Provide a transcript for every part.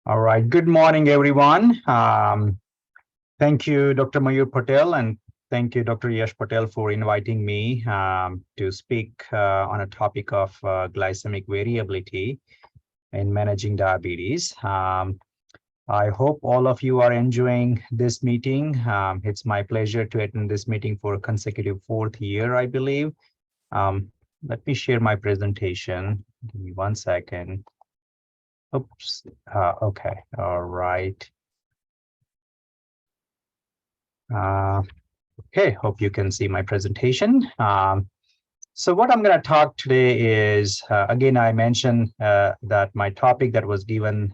All right. Good morning, everyone. Thank you, Dr. Mayur Patel, and thank you, Dr. Yash Patel, for inviting me to speak on a topic of glycemic variability in managing diabetes. I hope all of you are enjoying this meeting. It's my pleasure to attend this meeting for a consecutive fourth year, I believe. Let me share my presentation. Give me 1 second. Oops. Okay. All right. Okay, hope you can see my presentation. So what I'm going to talk today is, again, I mentioned that my topic that was given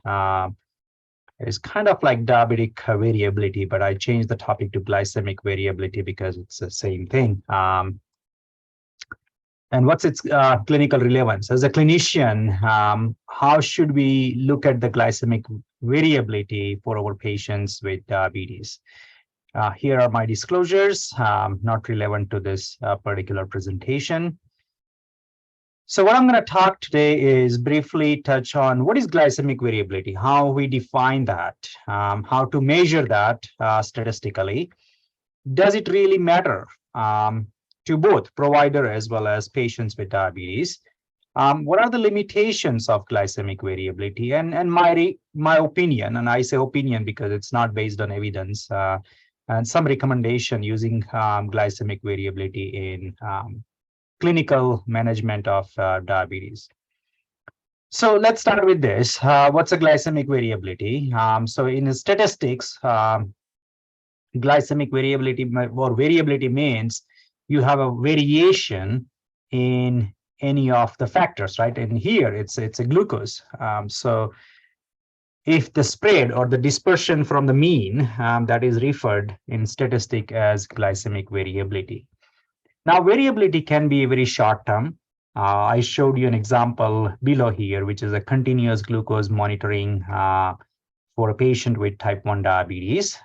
is kind of like diabetic variability, but I changed the topic to glycemic variability because it's the same thing. And what's its clinical relevance? As a clinician, how should we look at the glycemic variability for our patients with diabetes? Here are my disclosures, not relevant to this particular presentation. So what I'm going to talk today is briefly touch on what is glycemic variability, how we define that, how to measure that statistically. Does it really matter to both provider as well as patients with diabetes? What are the limitations of glycemic variability? And my opinion, and I say opinion because it's not based on evidence, and some recommendation using glycemic variability in clinical management of diabetes. So let's start with this. What's a glycemic variability? So in statistics, glycemic variability or variability means you have a variation in any of the factors, right? And here it's a glucose. So if the spread or the dispersion from the mean, that is referred in statistic as glycemic variability. Now, variability can be very short term. I showed you an example below here, which is a continuous glucose monitoring for a patient with type 1 diabetes.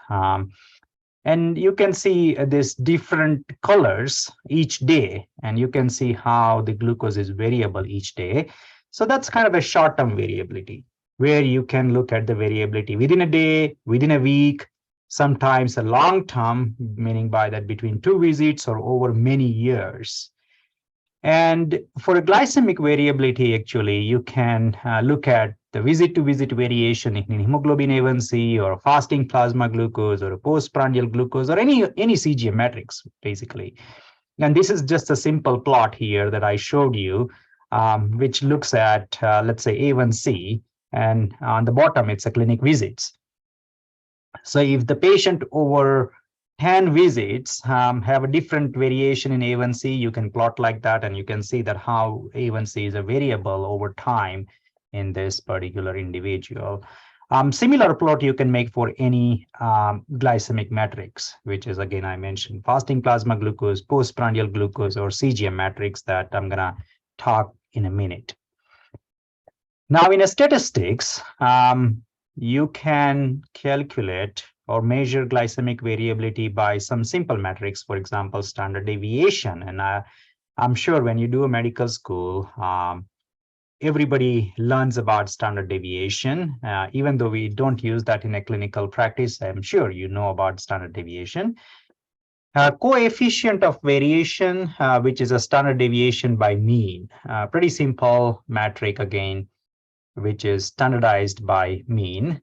And you can see these different colors each day, and you can see how the glucose is variable each day. So that's kind of a short-term variability, where you can look at the variability within a day, within a week, sometimes a long-term, meaning by that between 2 visits or over many years. And for a glycemic variability, actually, you can look at the visit-to-visit variation in hemoglobin A1C or fasting plasma glucose or a postprandial glucose or any CGM matrix, basically. And this is just a simple plot here that I showed you, which looks at, let's say, A1C, and on the bottom, it's a clinic visits. So if the patient over 10 visits have a different variation in A1C, you can plot like that, and you can see that how A1C is a variable over time in this particular individual. Similar plot you can make for any glycemic matrix, which is, again, I mentioned fasting plasma glucose, postprandial glucose, or CGM matrix that I'm going to talk in a minute. Now, in a statistics, you can calculate or measure glycemic variability by some simple metrics, for example, standard deviation. And I'm sure when you do a medical school, everybody learns about standard deviation. Even though we don't use that in a clinical practice, I'm sure you know about standard deviation. Coefficient of variation, which is a standard deviation by mean. Pretty simple metric, again, which is standardized by mean.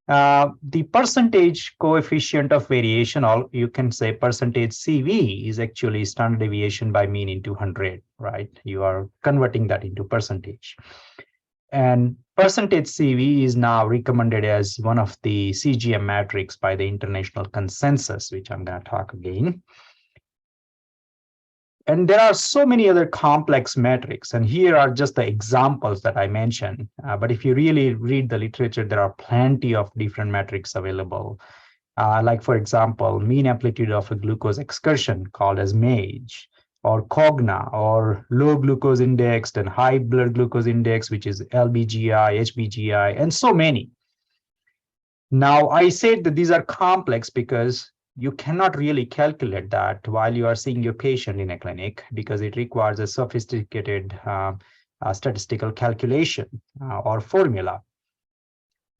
The percentage coefficient of variation, or you can say percentage CV, is actually standard deviation by mean into 100, right? You are converting that into percentage. And percentage CV is now recommended as one of the CGM metrics by the international consensus, which I'm going to talk again. And there are so many other complex metrics, and here are just the examples that I mentioned. But if you really read the literature, there are plenty of different metrics available. Like, for example, mean amplitude of a glucose excursion called as MAGE, or COGNA, or low glucose index and high blood glucose index, which is LBGI, HBGI, and so many. Now, I said that these are complex because you cannot really calculate that while you are seeing your patient in a clinic, because it requires a sophisticated statistical calculation or formula.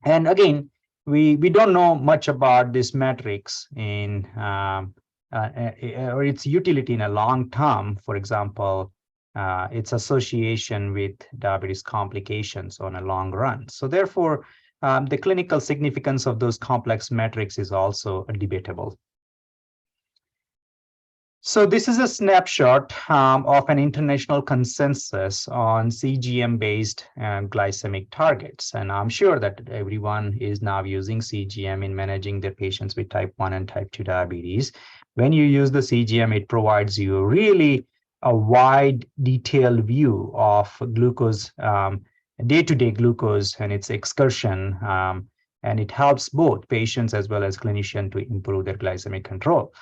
And again, we don't know much about this matrix in or its utility in a long term. For example, its association with diabetes complications on a long run. So therefore, the clinical significance of those complex metrics is also debatable. So this is a snapshot of an international consensus on CGM-based glycemic targets. And I'm sure that everyone is now using CGM in managing their patients with type 1 and type 2 diabetes. When you use the CGM, it provides you really a wide, detailed view of glucose, day-to-day glucose and its excursion. And it helps both patients as well as clinicians to improve their glycemic control.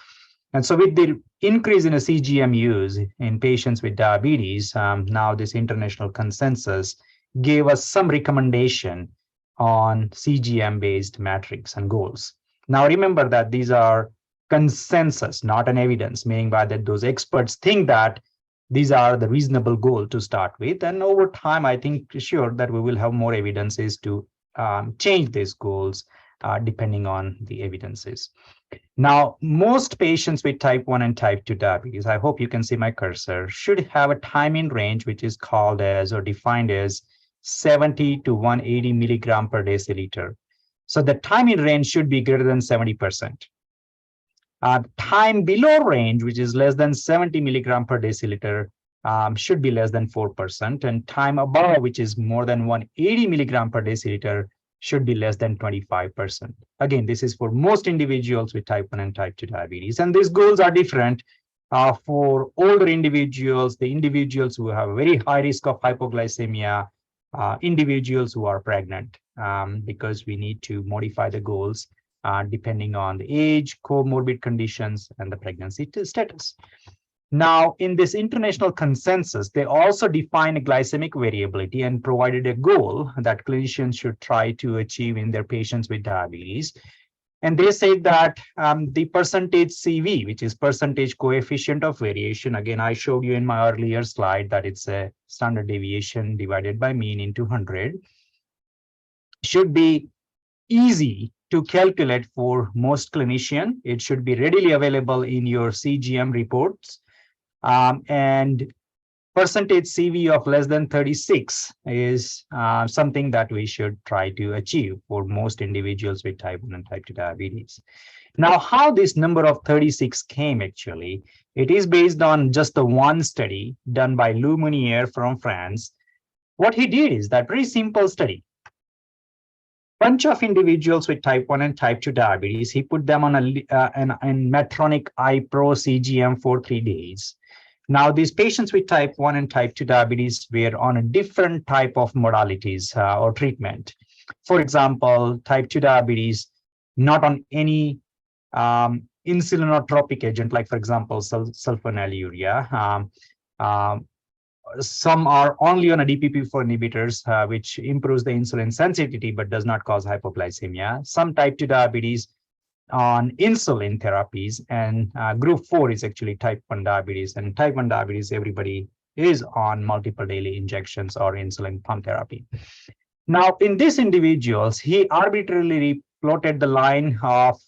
And so with the increase in a CGM use in patients with diabetes, now this international consensus gave us some recommendation on CGM-based metrics and goals. Now remember that these are consensus, not an evidence, meaning by that those experts think that these are the reasonable goal to start with. And over time, I think sure that we will have more evidences to change these goals depending on the evidences. Now, most patients with type 1 and type 2 diabetes, I hope you can see my cursor, should have a time in range, which is called as or defined as 70 to 180 milligram per deciliter. So the time in range should be greater than 70%. Time below range, which is less than 70 milligram per deciliter, should be less than 4%. And time above, which is more than 180 milligram per deciliter, should be less than 25%. Again, this is for most individuals with type 1 and type 2 diabetes. And these goals are different for older individuals, the individuals who have a very high risk of hypoglycemia, individuals who are pregnant, because we need to modify the goals depending on the age, comorbid conditions, and the pregnancy status. Now, in this international consensus, they also defined glycemic variability and provided a goal that clinicians should try to achieve in their patients with diabetes. And they say that the percentage CV, which is percentage coefficient of variation, again, I showed you in my earlier slide that it's a standard deviation divided by mean into 100, should be easy to calculate for most clinicians. It should be readily available in your CGM reports. And percentage CV of less than 36 is something that we should try to achieve for most individuals with type 1 and type 2 diabetes. Now, how this number of 36 came actually, it is based on just the one study done by Lou Munier from France. What he did is that very simple study. Bunch of individuals with type 1 and type 2 diabetes, he put them on an Medtronic iPro CGM for 3 days. Now, these patients with type 1 and type 2 diabetes were on a different type of modalities or treatment. For example, type 2 diabetes, not on any insulinotropic agent, like, for example, sulfonylurea. Some are only on a DPP-4 inhibitors, which improves the insulin sensitivity but does not cause hypoglycemia. Some type 2 diabetes on insulin therapies, and group 4 is actually type 1 diabetes. And type 1 diabetes, everybody is on multiple daily injections or insulin pump therapy. Now, in these individuals, he arbitrarily plotted the line of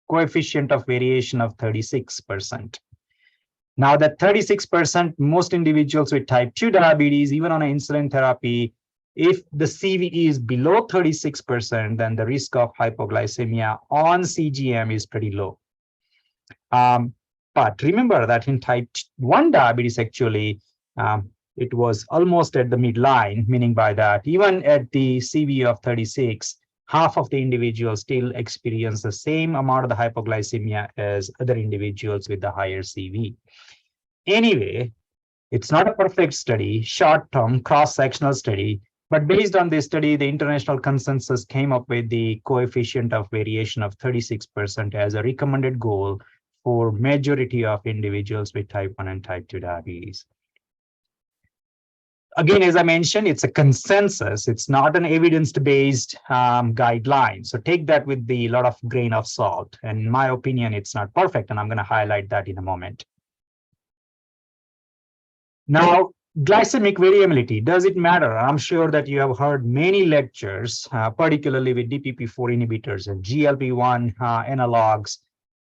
coefficient of variation of 36%. Now, that 36%, most individuals with type 2 diabetes, even on insulin therapy, if the CV is below 36%, then the risk of hypoglycemia on CGM is pretty low. But remember that in type 1 diabetes, actually, it was almost at the midline, meaning by that, even at the CV of 36, half of the individuals still experience the same amount of the hypoglycemia as other individuals with the higher CV. Anyway, it's not a perfect study, short-term cross-sectional study, but based on this study, the international consensus came up with the coefficient of variation of 36% as a recommended goal for majority of individuals with type 1 and type 2 diabetes. Again, as I mentioned, it's a consensus. It's not an evidence-based guideline. So take that with a lot of grain of salt. And in my opinion, it's not perfect, and I'm going to highlight that in a moment. Now, Glycemic variability, does it matter? I'm sure that you have heard many lectures, particularly with DPP-4 inhibitors and GLP-1 analogs,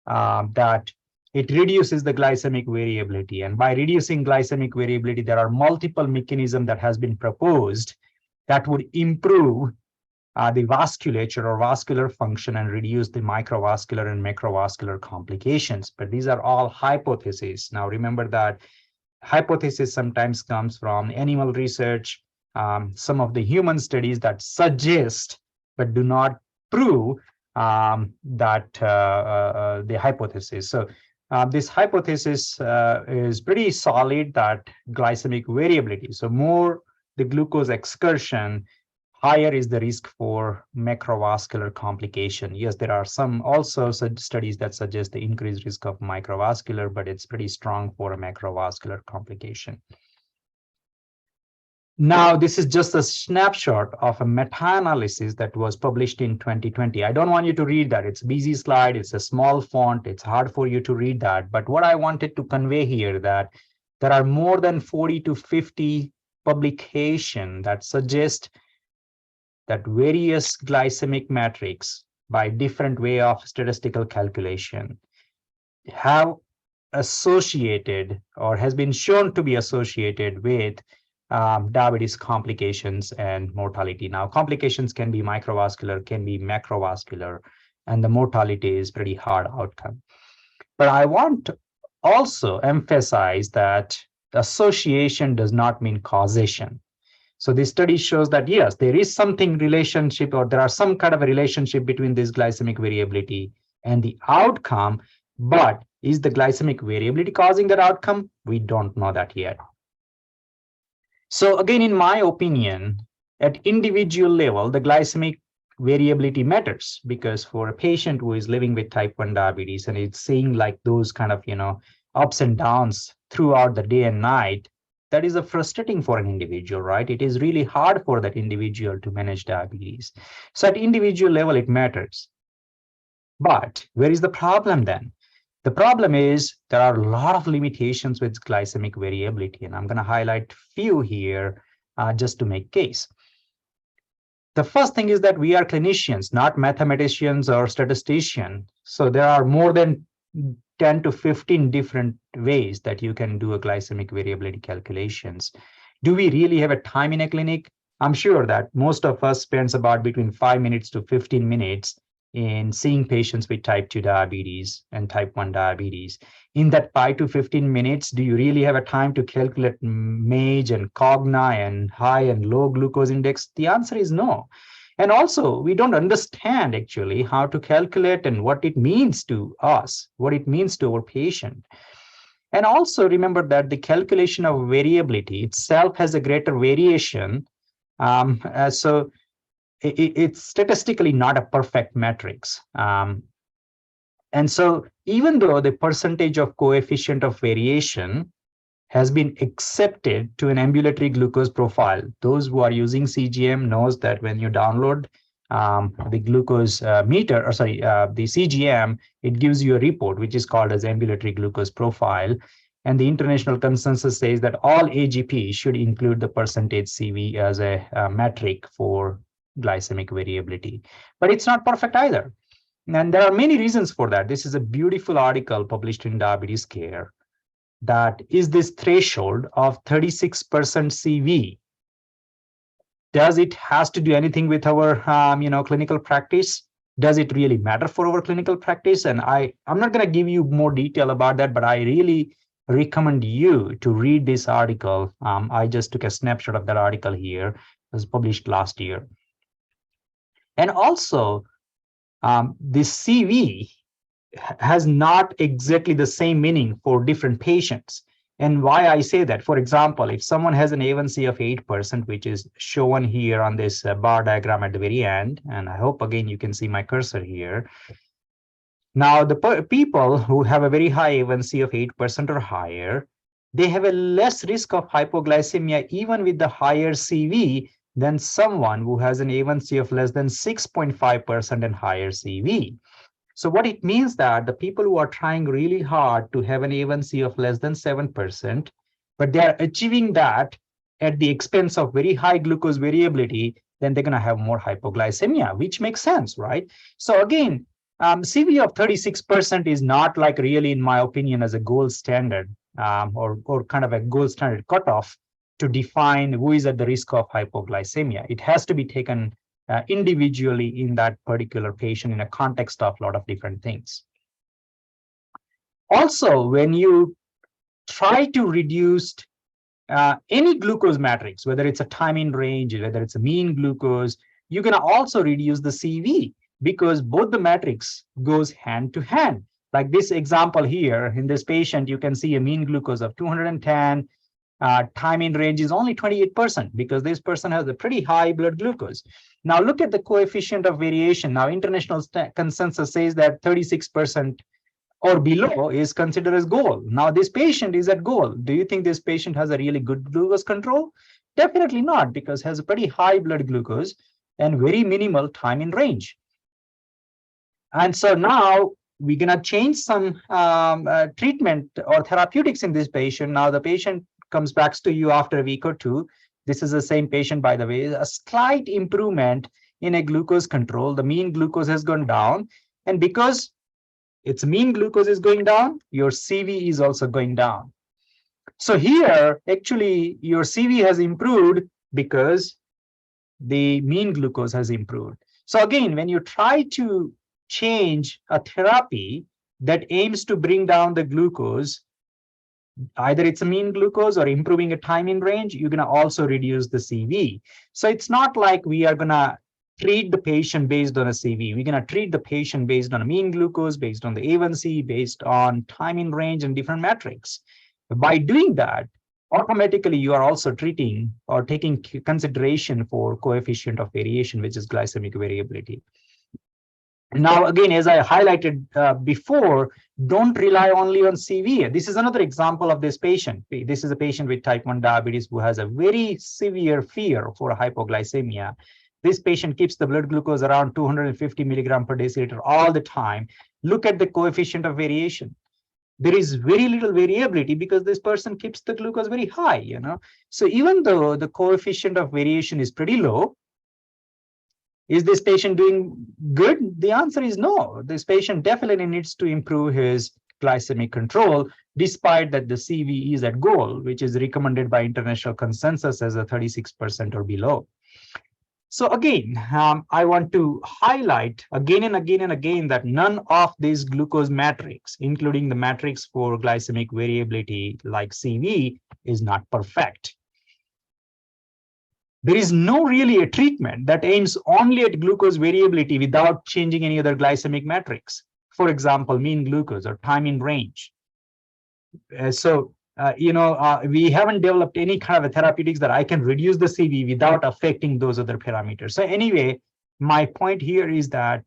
that it reduces the glycemic variability. And by reducing glycemic variability, there are multiple mechanisms that has been proposed that would improve the vasculature or vascular function and reduce the microvascular and macrovascular complications. But these are all hypotheses. Now, remember that hypothesis sometimes comes from animal research, some of the human studies that suggest but do not prove that the hypothesis. So this hypothesis is pretty solid that glycemic variability, so more the glucose excursion, higher is the risk for macrovascular complication. Yes, there are some also studies that suggest the increased risk of microvascular, but it's pretty strong for a macrovascular complication. Now, this is just a snapshot of a meta-analysis that was published in 2020. I don't want you to read that. It's a busy slide. It's a small font. It's hard for you to read that. But what I wanted to convey here that there are more than 40 to 50 publications that suggest that various glycemic metrics by different way of statistical calculation have associated or has been shown to be associated with diabetes complications and mortality. Now, complications can be microvascular, can be macrovascular, and the mortality is pretty hard outcome. But I want to also emphasize that association does not mean causation. So this study shows that, yes, there is something relationship, or there are some kind of a relationship between this glycemic variability and the outcome, but is the glycemic variability causing that outcome? We don't know that yet. So again, in my opinion, at individual level, the glycemic variability matters, because for a patient who is living with type 1 diabetes and it's seeing like those kind of, ups and downs throughout the day and night, that is a frustrating for an individual, right? It is really hard for that individual to manage diabetes. So at individual level, it matters. But where is the problem then? The problem is there are a lot of limitations with glycemic variability, and I'm going to highlight few here just to make case. The first thing is that we are clinicians, not mathematicians or statisticians. So there are more than 10 to 15 different ways that you can do a glycemic variability calculations. Do we really have a time in a clinic? I'm sure that most of us spends about between 5 minutes to 15 minutes in seeing patients with type 2 diabetes and type 1 diabetes. In that 5 to 15 minutes, do you really have a time to calculate MAGE and COGNA and high and low glucose index? The answer is no. And also, we don't understand actually how to calculate and what it means to us, what it means to our patient. And also remember that the calculation of variability itself has a greater variation. So it's statistically not a perfect metrics. And so even though the percentage of coefficient of variation has been accepted to an ambulatory glucose profile, those who are using CGM knows that when you download the glucose meter, the CGM, it gives you a report which is called as ambulatory glucose profile. And the international consensus says that all AGP should include the percentage CV as a metric for glycemic variability. But it's not perfect either. And there are many reasons for that. This is a beautiful article published in Diabetes Care, that is this threshold of 36% CV. Does it has to do anything with our clinical practice? Does it really matter for our clinical practice? And I'm not going to give you more detail about that, but I really recommend you to read this article. I just took a snapshot of that article here. It was published last year. And also, this CV has not exactly the same meaning for different patients. And why I say that, for example, if someone has an A1C of 8%, which is shown here on this bar diagram at the very end, and I hope again you can see my cursor here. Now, the people who have a very high A1C of 8% or higher, they have a less risk of hypoglycemia even with the higher CV than someone who has an A1C of less than 6.5% and higher CV. So what it means that the people who are trying really hard to have an A1C of less than 7%, but they are achieving that at the expense of very high glucose variability, then they're going to have more hypoglycemia, which makes sense, right? So again, CV of 36% is not like really, in my opinion, as a gold standard or kind of a gold standard cutoff to define who is at the risk of hypoglycemia. It has to be taken individually in that particular patient in a context of a lot of different things. Also, when you try to reduce any glucose matrix, whether it's a time in range, whether it's a mean glucose, you're going to also reduce the CV because both the matrix goes hand to hand. Like this example here, in this patient, you can see a mean glucose of 210, time in range is only 28% because this person has a pretty high blood glucose. Now look at the coefficient of variation. Now international consensus says that 36% or below is considered as goal. Now this patient is at goal. Do you think this patient has a really good glucose control? Definitely not, because has a pretty high blood glucose and very minimal time in range. And so now we're going to change some treatment or therapeutics in this patient. Now the patient comes back to you after a week or two. This is the same patient, by the way, a slight improvement in a glucose control. The mean glucose has gone down. And because its mean glucose is going down, your CV is also going down. So here, actually, your CV has improved because the mean glucose has improved. So again, when you try to change a therapy that aims to bring down the glucose, either it's a mean glucose or improving a time in range, you're going to also reduce the CV. So it's not like we are going to treat the patient based on a CV. We're going to treat the patient based on a mean glucose, based on the A1C, based on time in range and different metrics. By doing that, automatically you are also treating or taking consideration for coefficient of variation, which is glycemic variability. Now, again, as I highlighted before, don't rely only on CV. This is another example of this patient. This is a patient with type 1 diabetes who has a very severe fear for hypoglycemia. This patient keeps the blood glucose around 250 milligram per deciliter all the time. Look at the coefficient of variation. There is very little variability because this person keeps the glucose very high, you know. So even though the coefficient of variation is pretty low, is this patient doing good? The answer is no. This patient definitely needs to improve his glycemic control, despite that the CV is at goal, which is recommended by international consensus as a 36% or below. So again, I want to highlight again and again and again that none of these glucose metrics, including the metrics for glycemic variability like CV, is not perfect. There is no really a treatment that aims only at glucose variability without changing any other glycemic metrics. For example, mean glucose or time in range. We haven't developed any kind of a therapeutics that I can reduce the CV without affecting those other parameters. So anyway, my point here is that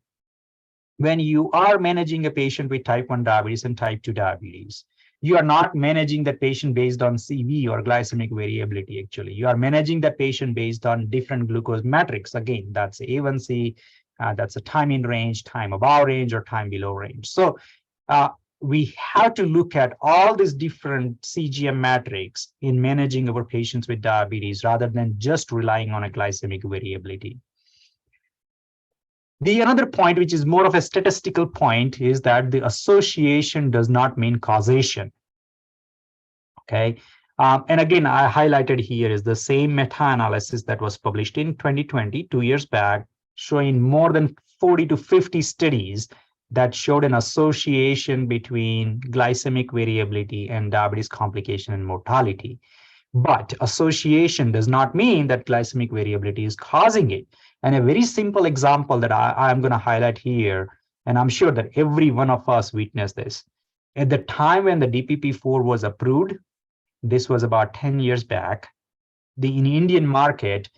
when you are managing a patient with type 1 diabetes and type 2 diabetes, you are not managing that patient based on CV or glycemic variability, actually. You are managing that patient based on different glucose metrics. Again, that's A1C, that's a time in range, time above range, or time below range. So we have to look at all these different CGM metrics in managing our patients with diabetes rather than just relying on a glycemic variability. The another point, which is more of a statistical point, is that the association does not mean causation. Okay. And again, I highlighted here is the same meta-analysis that was published in 2020, 2 years back, showing more than 40 to 50 studies that showed an association between glycemic variability and diabetes complication and mortality. But association does not mean that glycemic variability is causing it. And a very simple example that I'm going to highlight here, and I'm sure that every one of us witnessed this. At the time when the DPP-4 was approved, this was about 10 years back, in the Indian market,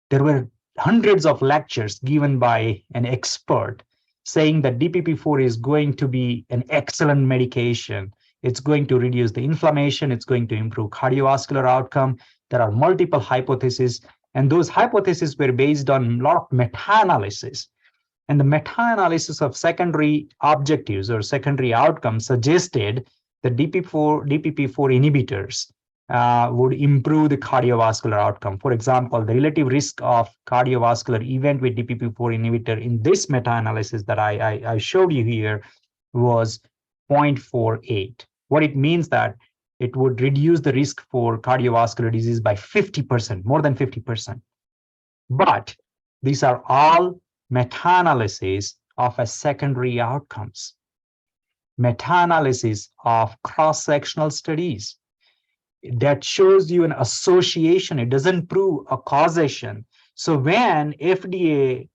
there were hundreds of lectures given by an expert saying that DPP-4 is going to be an excellent medication. It's going to reduce the inflammation. It's going to improve cardiovascular outcome. There are multiple hypotheses, and those hypotheses were based on a lot of meta-analysis. And the meta-analysis of secondary objectives or secondary outcomes suggested that DPP-4 inhibitors would improve the cardiovascular outcome. For example, the relative risk of cardiovascular event with DPP-4 inhibitor in this meta-analysis that I showed you here was 0.48. What it means that it would reduce the risk for cardiovascular disease by 50%, more than 50%. But these are all meta-analysis of a secondary outcomes, meta-analysis of cross-sectional studies that shows you an association. It doesn't prove a causation. So when FDA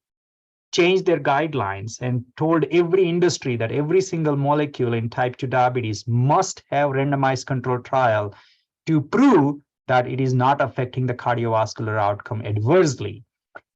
changed their guidelines and told every industry that every single molecule in type 2 diabetes must have randomized controlled trial to prove that it is not affecting the cardiovascular outcome adversely,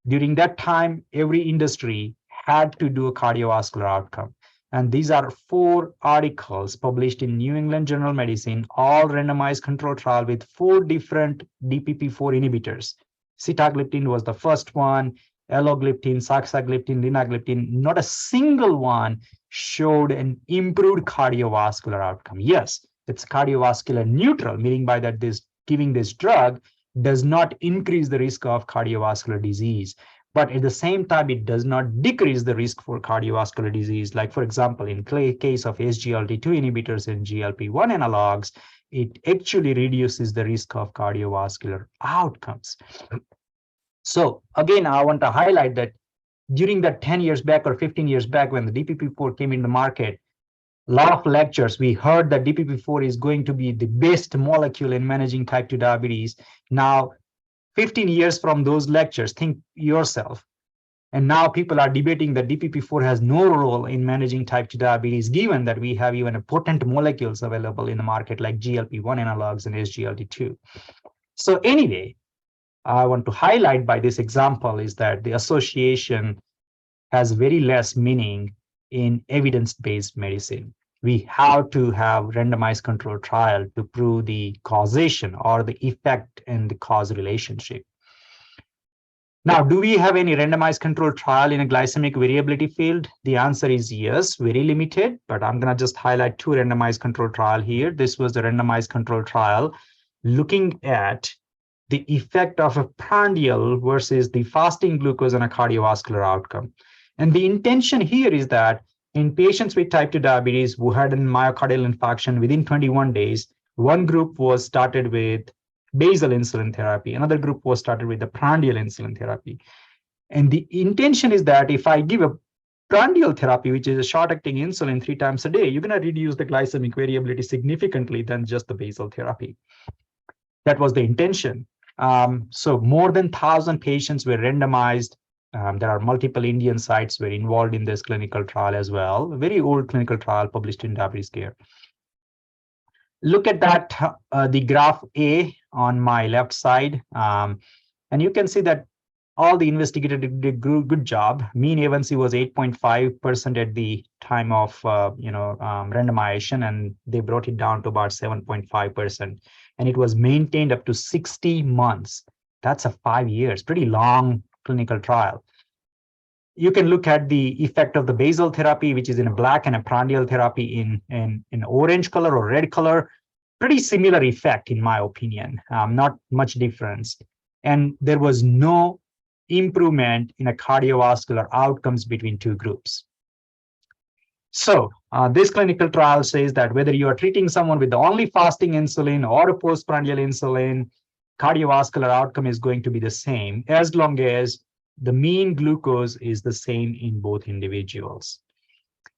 during that time, every industry had to do a cardiovascular outcome. And these are 4 articles published in New England Journal of Medicine, all randomized control trial with 4 different DPP-4 inhibitors. Sitagliptin was the first one, elogliptin, saxagliptin, linagliptin. Not a single one showed an improved cardiovascular outcome. Yes, it's cardiovascular neutral, meaning by that giving this drug does not increase the risk of cardiovascular disease. But at the same time, it does not decrease the risk for cardiovascular disease. Like, for example, in case of SGLT2 inhibitors and GLP-1 analogs, it actually reduces the risk of cardiovascular outcomes. So again, I want to highlight that during that 10 years back or 15 years back when the DPP-4 came in the market, a lot of lectures, we heard that DPP-4 is going to be the best molecule in managing type 2 diabetes. Now, 15 years from those lectures, think yourself. And now people are debating that DPP-4 has no role in managing type 2 diabetes, given that we have even potent molecules available in the market like GLP-1 analogs and SGLT2. So anyway, I want to highlight by this example is that the association has very less meaning in evidence-based medicine. We have to have randomized controlled trial to prove the causation or the effect and the cause relationship. Now, do we have any randomized controlled trial in a glycemic variability field? The answer is yes, very limited, but I'm going to just highlight 2 randomized controlled trial here. This was the randomized controlled trial looking at the effect of a prandial versus the fasting glucose on a cardiovascular outcome. And the intention here is that in patients with type 2 diabetes who had a myocardial infarction within 21 days, one group was started with basal insulin therapy, another group was started with the prandial insulin therapy. And the intention is that if I give a prandial therapy, which is a short-acting insulin 3 times a day, you're going to reduce the glycemic variability significantly than just the basal therapy. That was the intention. So more than 1,000 patients were randomized. There are multiple Indian sites were involved in this clinical trial as well. A very old clinical trial published in Diabetes Care. Look at that, the graph A on my left side. And you can see that all the investigators did good job. Mean A1C was 8.5% at the time of randomization, and they brought it down to about 7.5%. And it was maintained up to 60 months. That's a 5 years, pretty long clinical trial. You can look at the effect of the basal therapy, which is in a black, and a prandial therapy in orange color or red color. Pretty similar effect, in my opinion, not much difference. And there was no improvement in a cardiovascular outcomes between 2 groups. So this clinical trial says that whether you are treating someone with only fasting insulin or a postprandial insulin, cardiovascular outcome is going to be the same as long as the mean glucose is the same in both individuals.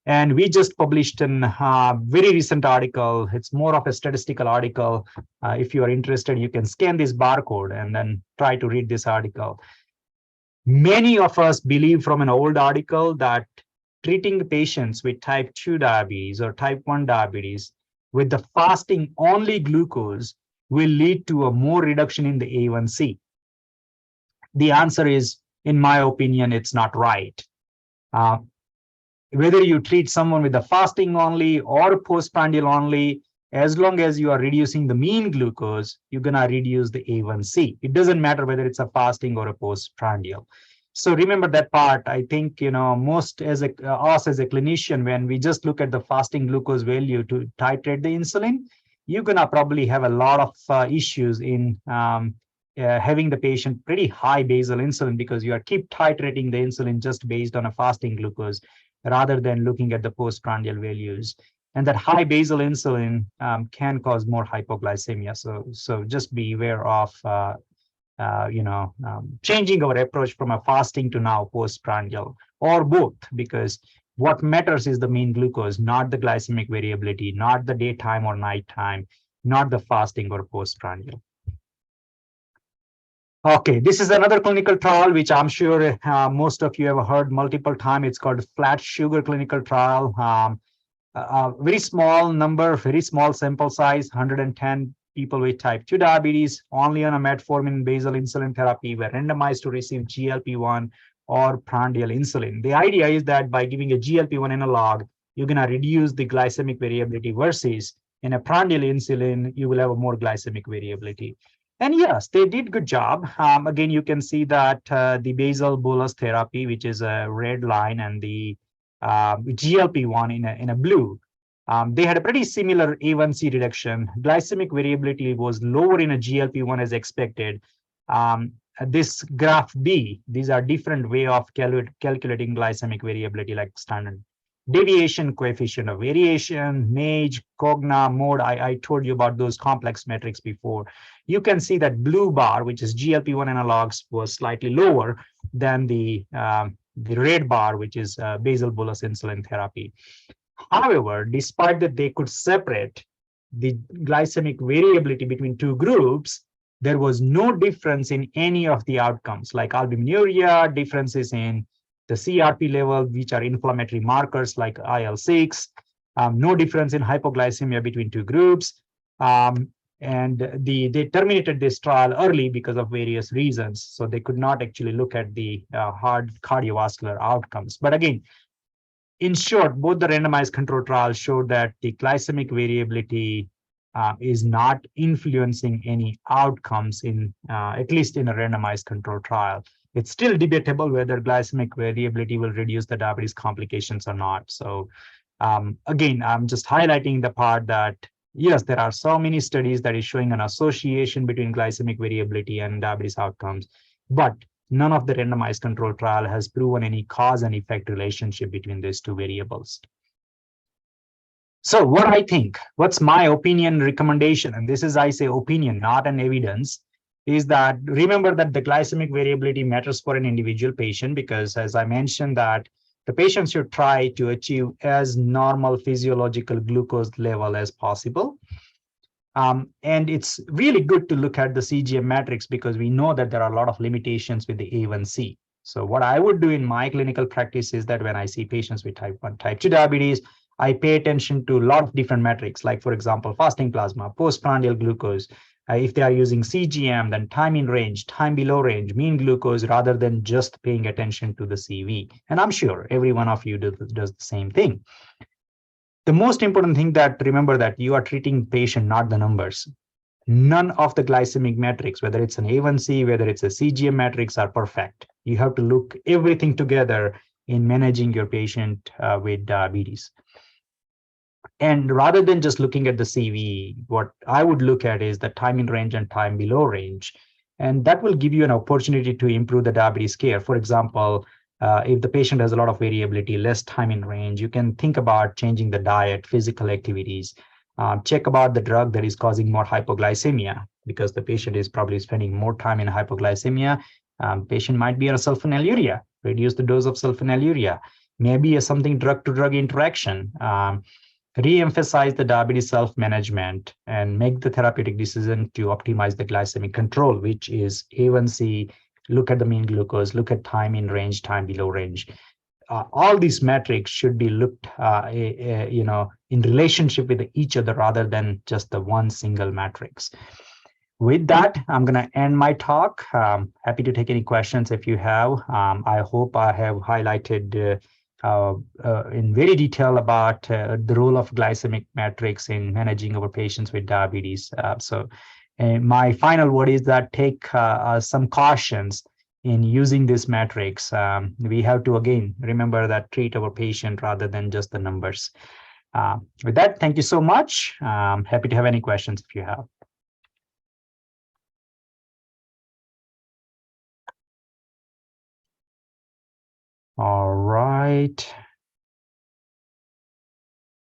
And we just published a very recent article. It's more of a statistical article. If you are interested, you can scan this barcode and then try to read this article. Many of us believe from an old article that treating patients with type 2 diabetes or type 1 diabetes with the fasting only glucose will lead to a more reduction in the A1C. The answer is, in my opinion, it's not right. Whether you treat someone with the fasting only or postprandial only, as long as you are reducing the mean glucose, you're going to reduce the A1C. It doesn't matter whether it's a fasting or a postprandial. So remember that part. I think, most us as a clinician, when we just look at the fasting glucose value to titrate the insulin, you're gonna probably have a lot of issues in having the patient pretty high basal insulin, because you are keep titrating the insulin just based on a fasting glucose rather than looking at the postprandial values. And that high basal insulin can cause more hypoglycemia. So just be aware of changing our approach from a fasting to now postprandial, or both, because what matters is the mean glucose, not the glycemic variability, not the daytime or nighttime, not the fasting or postprandial. Okay, this is another clinical trial, which I'm sure most of you have heard multiple times. It's called flat sugar clinical trial. Very small number, very small sample size, 110 people with type 2 diabetes, only on a metformin basal insulin therapy, were randomized to receive GLP-1 or prandial insulin. The idea is that by giving a GLP-1 analog, you're going to reduce the glycemic variability, versus in a prandial insulin, you will have a more glycemic variability. And yes, they did good job. Again, you can see that the basal bolus therapy, which is a red line, and the GLP-1 in a blue, they had a pretty similar A1C reduction. Glycemic variability was lower in a GLP-1 as expected. This graph B, these are different way of calculating glycemic variability, like standard deviation, coefficient of variation, MAGE, Cogna, mode. I told you about those complex metrics before. You can see that blue bar, which is GLP-1 analogs, was slightly lower than the red bar, which is basal bolus insulin therapy. However, despite that they could separate the glycemic variability between two groups, there was no difference in any of the outcomes, like albuminuria, differences in the CRP level, which are inflammatory markers like IL-6, no difference in hypoglycemia between two groups. And they terminated this trial early because of various reasons. So they could not actually look at the hard cardiovascular outcomes. But again, in short, both the randomized control trials showed that the glycemic variability is not influencing any outcomes in, at least in a randomized control trial. It's still debatable whether glycemic variability will reduce the diabetes complications or not. So again, I'm just highlighting the part that, yes, there are so many studies that is showing an association between glycemic variability and diabetes outcomes, but none of the randomized control trial has proven any cause and effect relationship between these two variables. So what I think, what's my opinion recommendation, and this is, I say opinion, not an evidence, is that remember that the glycemic variability matters for an individual patient, because as I mentioned that the patient should try to achieve as normal physiological glucose level as possible. And it's really good to look at the CGM matrix, because we know that there are a lot of limitations with the A1C. So what I would do in my clinical practice is that when I see patients with type 1, type 2 diabetes, I pay attention to a lot of different metrics, like, for example, fasting plasma, postprandial glucose. If they are using CGM, then time in range, time below range, mean glucose, rather than just paying attention to the CV. And I'm sure every one of you does the same thing. The most important thing that remember that you are treating patient, not the numbers. None of the glycemic metrics, whether it's an A1C, whether it's a CGM metrics, are perfect. You have to look everything together in managing your patient with diabetes. And rather than just looking at the CV, what I would look at is the time in range and time below range. And that will give you an opportunity to improve the diabetes care. For example, if the patient has a lot of variability, less time in range, you can think about changing the diet, physical activities, check about the drug that is causing more hypoglycemia, because the patient is probably spending more time in hypoglycemia. Patient might be on a sulfonylurea, reduce the dose of sulfonylurea, maybe something drug-to-drug interaction. Re-emphasize the diabetes self-management and make the therapeutic decision to optimize the glycemic control, which is A1C, look at the mean glucose, look at time in range, time below range. All these metrics should be looked, in relationship with each other rather than just the one single matrix. With that, I'm going to end my talk. Happy to take any questions if you have. I hope I have highlighted in very detail about the role of glycemic metrics in managing our patients with diabetes. So my final word is that take some cautions in using these metrics. We have to, again, remember that treat our patient rather than just the numbers. With that, thank you so much. Happy to have any questions if you have. All right.